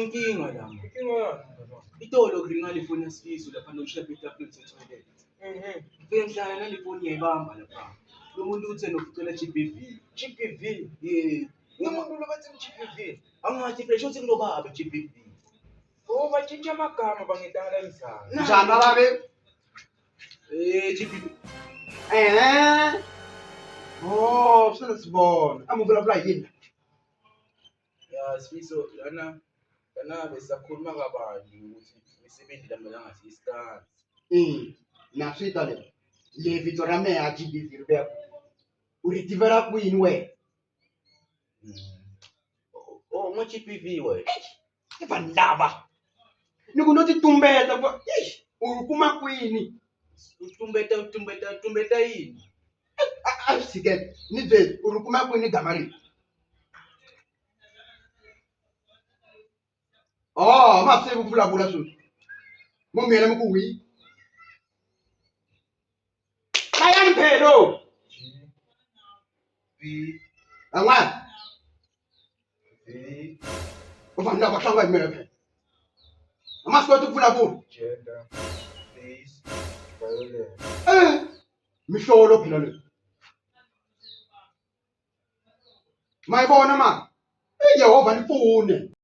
Inkinga la. Inkinga. Itolo ngingalifuna Sifiso lapha noshaya etafuleni toilet. Ngifike ngihlala nalifoni yayibamba lapha. Lo muntu uthe nokucela GBV. Yeah. Umuntu lo bathi GBV. Angathi phela shothi kunobaba GBV. Oh, batshintsha amagama bangihlanganisana. Njani babe? GBV. Oh, sibona. Amuvula yini? Ya Sifiso lana besakhuluma kabanzi ukuthi imisebenzi lamelanga siyistand. Naswita le. Le Victoria me a GBV rubeko. Uritivera kwini we? Oh, mo GBV we. Eva ndaba. Nikunoti tumbeta bo. Urukuma kwini? Tumbeta yini? Asike. Nize urukuma kwini gamari. Oh, mapse kuvula bula susu. Mumele mkuwi. Kaya mpero. V. Angwa. V. Uvanda bahlangwa imepe. Amasikoti kuvula bula. Gender. Face. Violence. Mihlolo phela le. Mayibona ma. Yehova nifune.